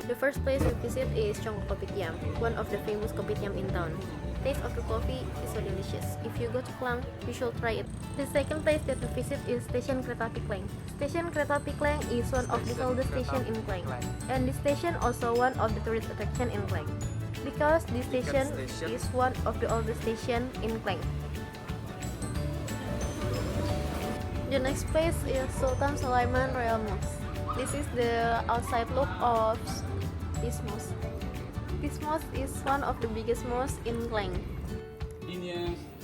The first place we visit is Chong Kopitiam, one of the famous kopitiam in town. Taste of the coffee is so delicious. If you go to Klang, you should try it. The second place that we visit is Station Kereta Api Klang. Station Kereta Api Klang is one of the oldest station in Klang, and this station also one of the tourist attraction in Klang. Because this station is one of the oldest station in Klang. The next place is Sultan Sulaiman Royal Mosque. This is the outside look of this mosque. This mosque is one of the biggest mosques in Klang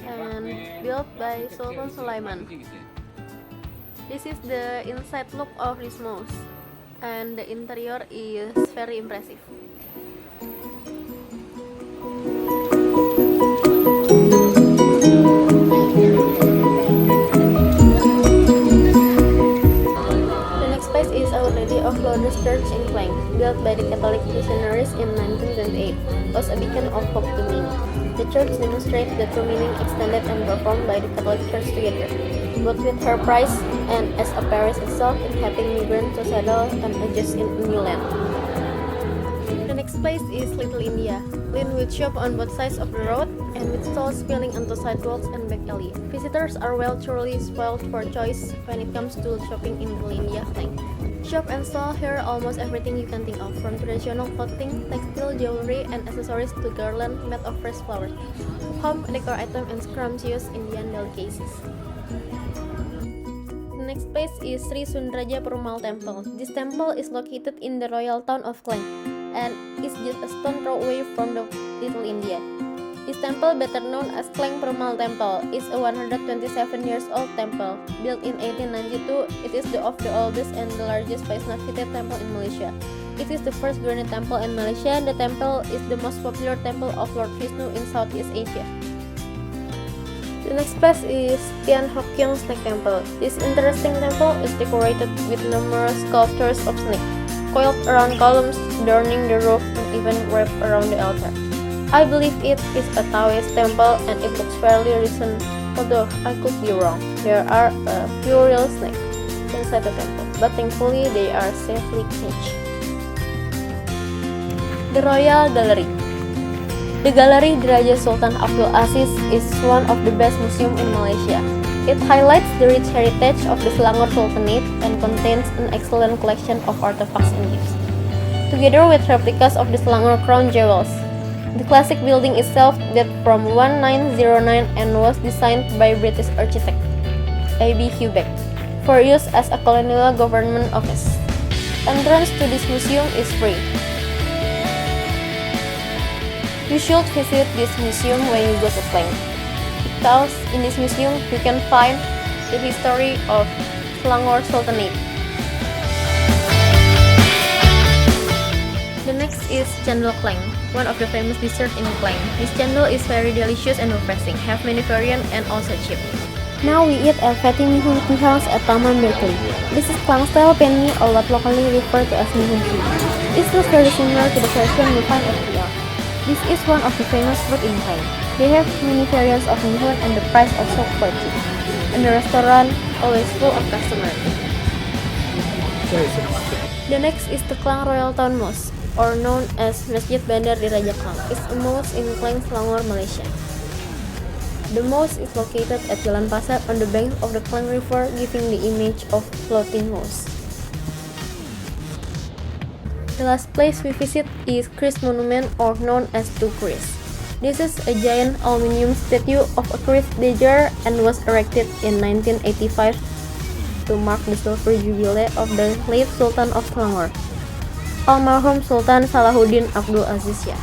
and built by Sultan Sulaiman. This is the inside look of this mosque, and the interior is very impressive. Of Lourdes Church in Klang, built by the Catholic missionaries in 1928, was a beacon of hope to many. The church demonstrates the true meaning extended and performed by the Catholic Church together, both with her price and as a parish itself in helping migrants to settle and adjust in a new land. The next place is Little India, lined with shops on both sides of the road and with stalls spilling onto sidewalks and back alley. Visitors are well truly spoiled for choice when it comes to shopping in Little India, Klang. Shop and stall here almost everything you can think of, from traditional clothing, textile, jewelry, and accessories to garland made of fresh flowers, home decor items, and scrumptious Indian delicacies. The next place is Sri Sundraja Perumal Temple. This temple is located in the royal town of Klang and is just a stone throw away from the Little India. This temple, better known as Klang Perumal Temple, is a 127 years old temple. Built in 1892, it is of the oldest and the largest Vaishnava temple in Malaysia. It is the first granite temple in Malaysia. The temple is the most popular temple of Lord Vishnu in Southeast Asia. The next place is Tian Hock Kiong Snake Temple. This interesting temple is decorated with numerous sculptures of snakes, coiled around columns, adorning the roof, and even wrapped around the altar. I believe it is a Taoist temple and it looks fairly recent, although I could be wrong. There are a few real snakes inside the temple, but thankfully they are safely caged. The Royal Gallery. The Gallery Diraja Sultan Abdul Aziz is one of the best museums in Malaysia. It highlights the rich heritage of the Selangor Sultanate and contains an excellent collection of artifacts and gifts, together with replicas of the Selangor crown jewels. The classic building itself dates from 1909 and was designed by British architect A.B. Hubeck for use as a colonial government office. Entrance to this museum is free. You should visit this museum when you go to Klang, because in this museum you can find the history of Selangor Sultanate. The next is Chendol Klang, one of the famous desserts in Klang. This chendol is very delicious and refreshing, have many variants and also cheap. Now we eat at Fatty Mihun Tea House at Taman Berkeley. This is Klang style penny or what locally referred to as Mihun tea. It looks very similar to the version you find at KL. This is one of the famous food in Klang. They have many variants of Mihun and the price also quite cheap. And the restaurant always full of customers. The next is the Klang Royal Town Mosque, or known as Masjid Bandar Diraja Klang. It's a mosque in Klang, Selangor, Malaysia. The mosque is located at Jalan Pasar on the banks of the Klang River, giving the image of floating mosque. The last place we visit is Christ Monument, or known as Two Christ. This is a giant aluminium statue of a Christ Dager and was erected in 1985 to mark the silver jubilee of the late Sultan of Selangor, Almarhum Sultan Salahuddin Abdul Aziz Shah.